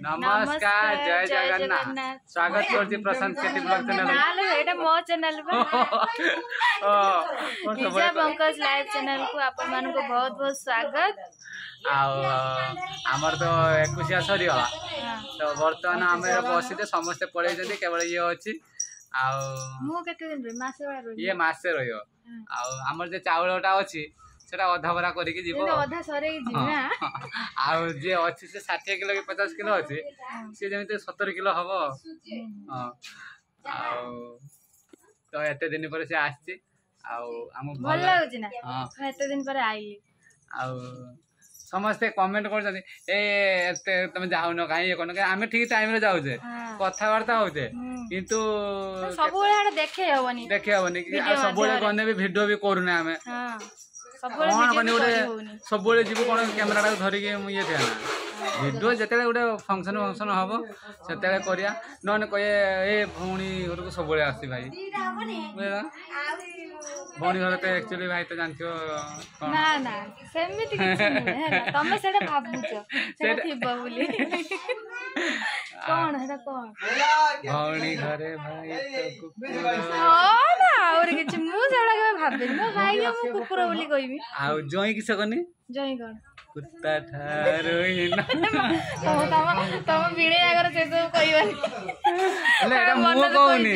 नमस्कार जय जगन्नाथ स्वागत करछि प्रशांत केटी ब्लॉग चैनल नालो एटा मो चैनल बा निजा पंकज लाइव चैनल को आपन मान को बहुत बहुत स्वागत आमर तो 21 सरी तो बर्तमान आम बसी समस्ते पड़े केवल ये अच्छी ये मासे रही आमर जो चाउलटा अच्छी सेटा अधा भरा करके जीवो अधा सरे जीना आ जे अछि से 60 किलो कि 50 किलो अछि से जेमिते 70 किलो हबो आ तो एते दिन पर से आछि आ हम भल लागु छी ना एते दिन पर आइली आ समस्ते कमेंट कर ए एते तुम जाउ न काई कोन के आमे ठीक टाइम रे जाउ जे कथा वार्ता होते किंतु सब बेले देखे हबनी कि सब बेले गने भी वीडियो भी करूने आमे हां सब बेले जीव कौन कैमेरा धरिकी ये थे ना वीडियो जिते गोटे फंक्शन हम से करिया नन कहे ए भौणी घर को सब आसी भाई भौणी घर तो एक्चुअली भाई तो जानथो ना ना सेमिति किछ नै तमे सेटा भाबुछ सेटा थिबो बोली कोन हेटा कोन भौणी घरे भाई तो कुकुर हो ना और किछ मु सेटा के भाबे न भाई के मु कुकुर बोली कहिबी आ जोई किछ कनी जोई कोन कुत्ता ठारो हिना तम बिणे आगर से सब कहिबानी ले एटा मु कहूनी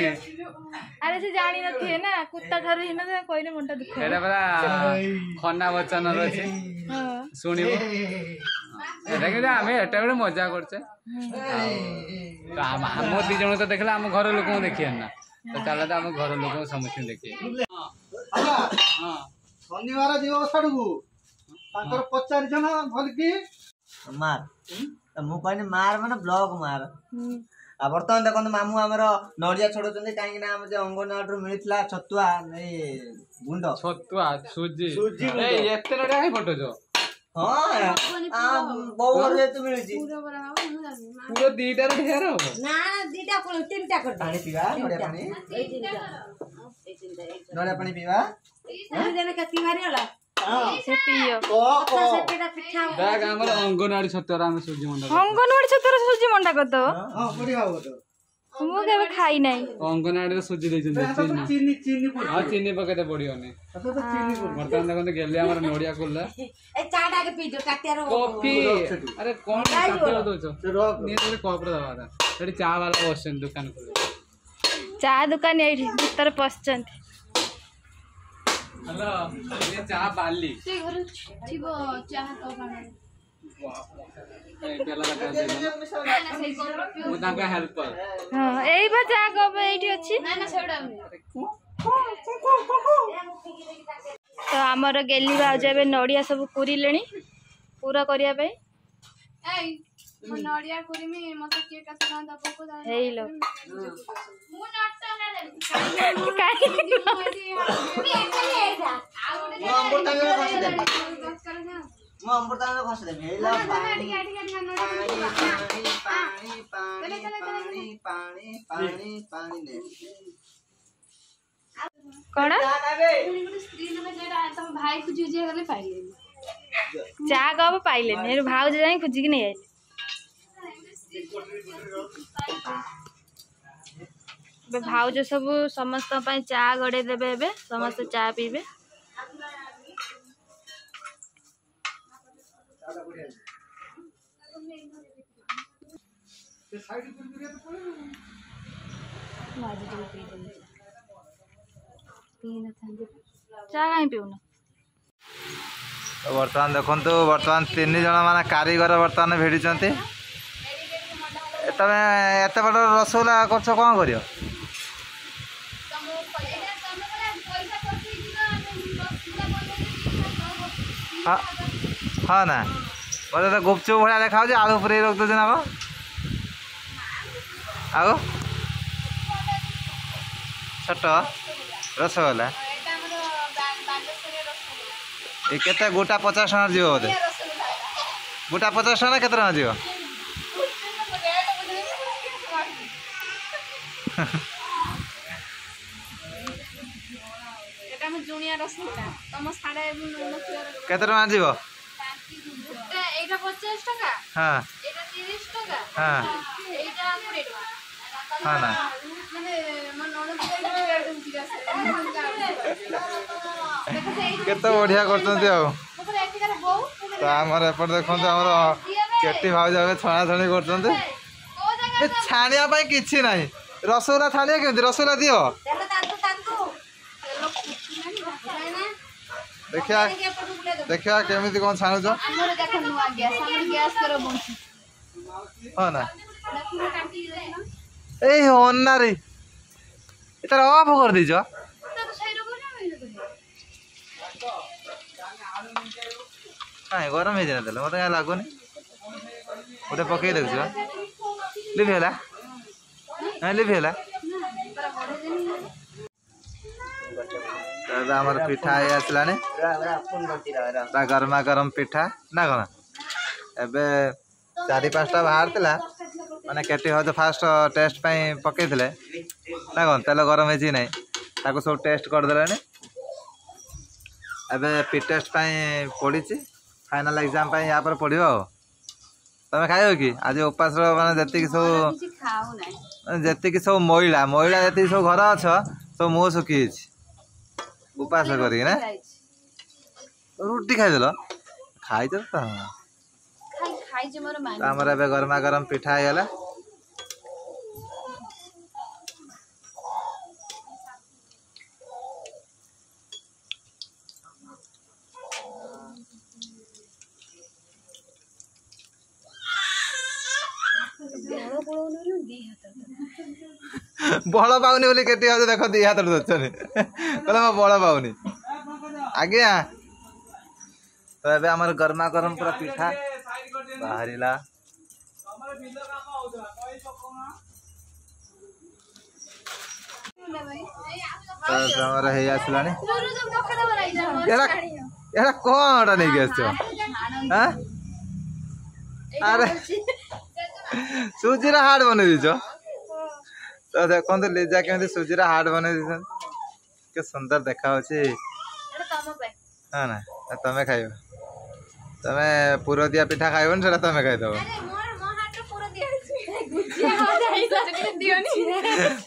अरे से जानी न थे ना कुत्ता ठारो हिना से कहले मनटा दुख एटा बड़ा खन्ना वचन रछि सुनिबो एटा के आमे एटा बड़े मजा करछे तो हम दी जण तो देखला हम घर लोक देखिए ना तो चला तो हम घर लोक समस्त देखिए हां शनिवार जीव साडू ताकर 50 जन भल की मार मु कहनी मार माने ब्लॉग मार आ बर्तमान देखो मामू हमर नड़िया छोड़ुचंदी काहे ना हम जे अंगनवाड़ी मिलथिला छतुआ ए गुंड छतुआ सुजी ए एते नड़िया है फोटो जो हां बहुर जे तू मिलुची पूरा दीटा रे ढेर हो ना दीटा को तीनटा कर पानी पीवा नड़िया पानी ए तीनटा नड़िया पानी पीवा जने का तिवारी वाला से पियो से पेटा पिठा बैग हमर अंगनवाड़ी छतरा में सुजी मंडा अंगनवाड़ी छतरा सुजी मंडा करतो हां बढ़िया हो तो मु केबे खाई नै अंगनवाड़ी सुजी दै छन चीनी चीनी पड़ हां चीनी पकेते पड़ियो ने तो चीनी पड़ बर्तमान देखो गेले हमर नोडिया कोल्ला ए चाटा के पीजो काटियारो कॉफी अरे कौन काटियो दोचो से रख ने तो कॉप रे दवा सेठी चा वाला बसन दुकान खोले चा दुकान एठी भीतर पसचंती हेलो ये चा बाली से घर थिबो चाह तो खाना पेला लगा दे मु ताका हेल्पर हां एई बा चा कब एठी अछि ना ना सेडा तो हमर गेली बा जेबे नडिया सब पूरी लेनी पूरा करिया पे ए मो नडिया कुरी में मते के कथा ना दबो को दा हेई लो मु नट्टा ना दे काई मु अमृता में फस दे मु अमृता में फस दे हेला पानी पानी पानी ने कोना स्क्रीन में जेडा तम भाई खुजी जे गले पाइले चा कब पाइले मेरे भाव जाई खुजी कि नहीं आइले बे भाव जो सब समस्त पई चा गडे देबे एबे समस्त चा पीबे चा काई पिउना तो बर्तमान देखंतु बर्तमान 3 जन माने कारीगर बर्तमान भेडिचंती तमे एते बड़ रसगुल्ला करछ कोन करियो हां हां ना बोले तो गुपचुप भड़ा देखाउ जे आलू पूरी रख दो जना को आगो छोट रसगुल्ला ये केते गोटा 50 टका जीव बोले गोटा 50 टका केते टका जीव एटा में जुनिया रसगुल्ला तम साडे केते टका जीव एटा 50 टका हां एटा 30 टका हाँ हाँ ना केते बढ़िया करछन्ती आ तो आमर एपट देखते आमर केटी भाज छणा छणी कर छाणिया किछि नाही रसगोला छाणिया केमती रसगोला दियो देखिया देखिया केमिति कोन छाणुछ हाँ ना ए अन्ना रे एतार ऑफ कर दीज काहे गरम हे देले मते का लागोनी ओटे पकई देखछ लिभेला हां लिभेला तबे हमर पिठा आइ आसलाने ता गरमा गरम पिठा ना कोन एबे 4-5टा बाहर थिला माने केटी हो फास्ट टेस्ट पई पकई थिले ना कोन तेल गरम हे नै ताको सब टेस्ट कर देलाने एबे पी टेस्ट पई पड़ी फाइनल एग्जाम पई या पर पड़ियो तमे खाइयो कि आज उपास माने जति सब महिला महिला जति सब घर अछ सब मुह सुखी उपास करी ना रोटी खाई देलो खाई दे त हमर एबे गरमा गरम पिठा आइला बड़ पाऊनी बोली केटी हो देख दी हाथ धरछनी कहले मैं बड़ पाऊनी आज्ञा तो एबे हमर गरमा गरम पूरा पिठा बाहरिला तो हमर हे आसलानी एरा एरा कोनटा नै गेसो हां अरे सुजीरा हार्ड बने दीजो तो देखो लीजा केमती सुजीरा हार्ड बने दी के सुंदर देखा हाँ ना तमें खाइब तमे पूरा दिया पिठा खाइबन सेटा तमे खाइदब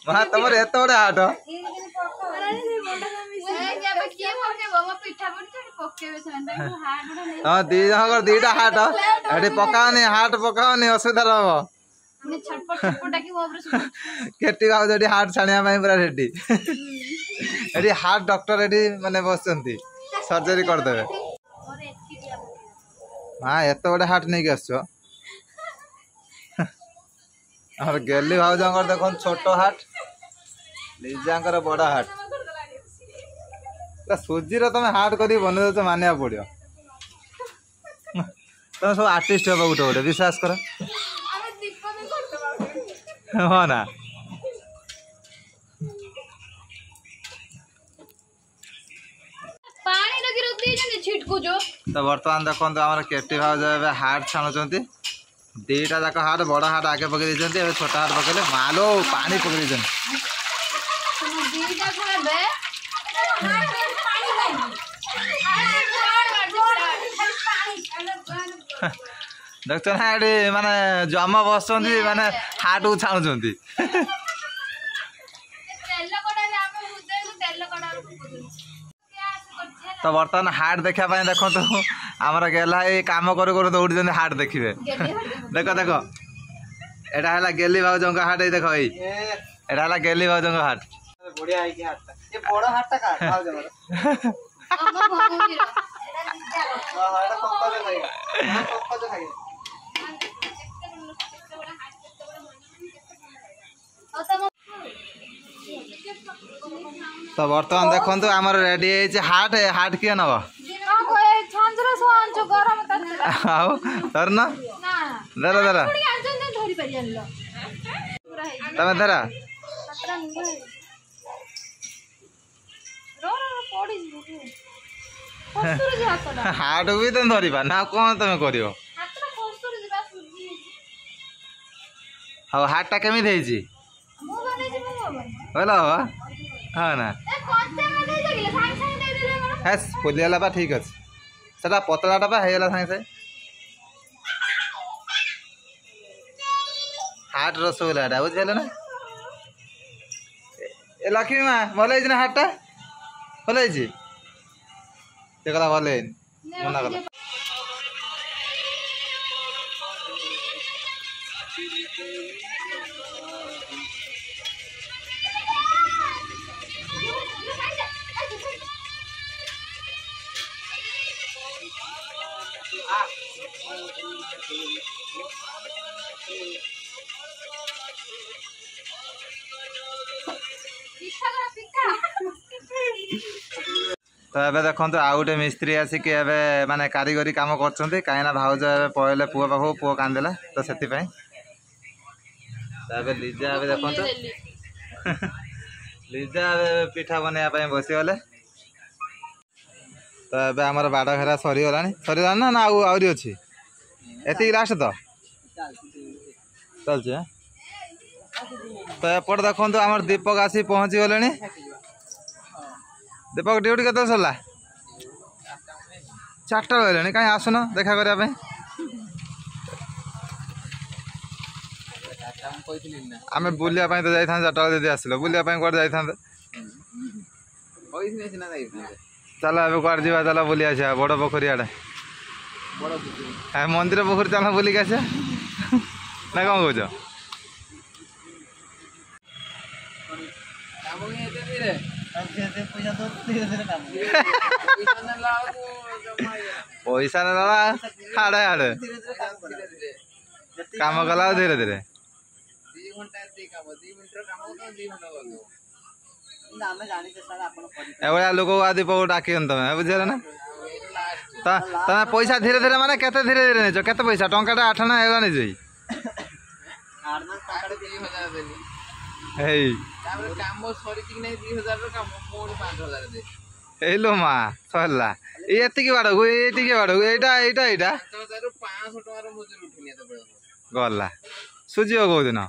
मां तमर एत बड़े हाट हाँ दी जन दीटा हाट एटी पकाओनी हाट पकाओनी असुविधा रह केटी भाव जो हार्ट छाणिया पूरा ready eighty heart doctor eighty माने बसचंती सर्जरी कर देबे हां एत बड़े हार्ट नहीं आसछ और गेली भाव जंगर देखो छोटो हार्ट लीजांकर बड़ हार्ट सुजी रो तमे हार्ट करी बने तो मानिया पड़ियो तुम सब आर्टिस्ट हो गोटे गोटे विश्वास कर हाँ ना तो बर्तमान देखो आम केटी भाव हार्ट छाणुंट दीटा जाक हार्ट बड़ हार्ट आगे पकई देते छोटा हार्ट पकड़े मालो पानी पकई देते देख ना ये माने जम बस माने हार्ट को छाणुंट तो बर्तमान हार्ट देखा देखो तो आमर गेला ये कम कर दौड़ी हार्ट देखिए देख देख एटा है गेली भाउजों हार्ट ये देख एटा है गेली भाउजों हार्ट बढ़िया है हार्ट ये बड़ा हार्ट का भाउजों तो बर्तमान देखो आमर रेडी हार्ट हार्ट किए नब धरना धर धर तमें धर हार्ट भी तुम धरवा ना कौन तुम कर हार्ट टा केमी हाँ ना फुलियाला बा ठीक अच्छे सेटा पतलाटा बा है सागे सागे हाट रसगोल्ला बुझे ना ए लक्ष्मी माँ भल ना हाटा भल कहला भल मना कला तो ए देखो आउ गोटे मिस्त्री आसिक माने कारीगरी काम कर कहीं भाउज पड़े पुओ पाख पुओ कांदेला तो से लिजा ए देखो लिजा पिठा बनवाई बसीगले तो ए आमर बाड़ घेरा सरीगला ना ना आहरी अच्छी एति लास्ट तो चलचे तो एपट देखो आम दीपक आसी पहुँची गले दीपक ड्यूटी के सरला 4टा रही कहीं आसुन देखा करने आम बुलिया तो जाता 4टा दीदी आसल बुलिया कौटे जाता चल ए कौन जा चल बुली आसा बड़ पोखरी आड़े मंदिर पोखरी चल बुलिक आसा ना कौन कौच पैसा ना हाड़े हाड़े काम कला धीरे धीरे एभलिया लोक दीपक डाक तुम्हें बुझे ना तमें पैसा धीरे धीरे माने केते धीरे धीरे नहीं केते पैसा टंका 8 आना एगा नहीं लो माँ सरला ये बाड़ को ये बाड़ को यहाँ गला सुझीव कौ दिन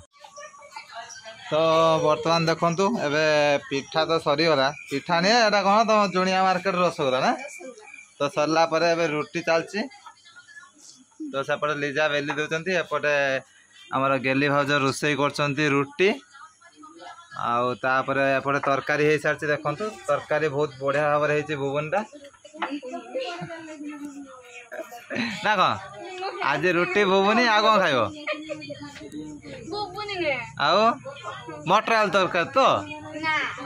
तो बर्तमान देखु एवं पिठा तो सरीगला पिठा नहीं एटा कौन तुम जुनिया मार्केट रसगोल्ला ना तो सरला रुटी चलती तो सेपटे लिजा बेली दौरान एपटे आमर गेली भाज रोषे कर रुटी आउे एपटे तरकारी हो सारी देखु तरकारी बहुत बढ़िया भाव में भुवनटा ना कौन आज रुटी भुवनी आ कौन खाइब आओ मटर आलू तरकारी तो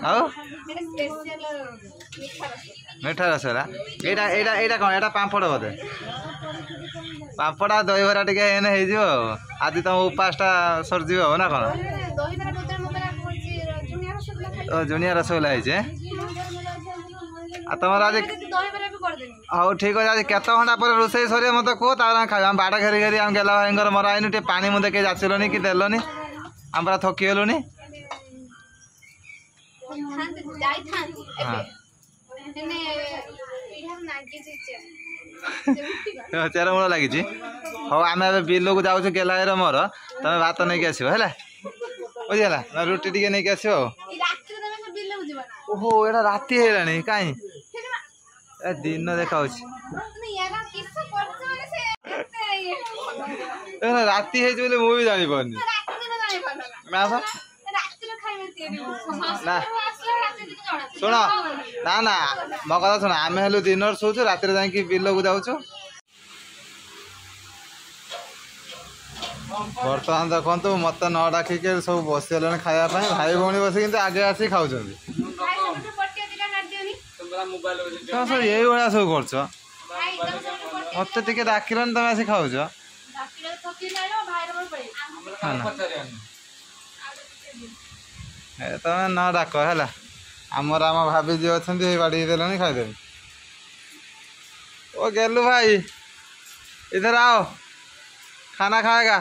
आओ मीठा रसगोल्ला एटा कौन एटा पापड़ बोधे पापड़ दही बरा टे आज तुम उपासटा सरजी हो ना कौन जुनिया रसगोल्ला है तुम आज हाँ ठीक है आज केत घंटा पर रोषे सर मत कह खाई बाड़ घेरी घेरी आम गेला भाई मर आईनु टे पानी मुदे कहीं जाचलनि कि देलनि आम पूरा थकीगलुनि चेरमूल लगी हाँ आम बिल को जाऊँ गेला मोर तुम भात नहीं आस बुझीगला ना रुटी टे नहीं आस ओहो एटा राति है कहीं दिन देखा राति है मुझे जानी पानी शुण ना ना मो कथा शुण आम हेलु दिन शोचु रात जा बिल को जाऊँ बर्तमान देखो मत न डाकिक सब बसगले खायापी भाई भौणी बस आगे आसी खाऊ ये भाया सब कर मत टे डाकिलन तुम आसी खाऊ तुम न डाक है आमर आम भाभी जी अच्छा बाड़ी देनी खाईदेवी ओ गेलू भाई इधर आओ खाना खाएगा।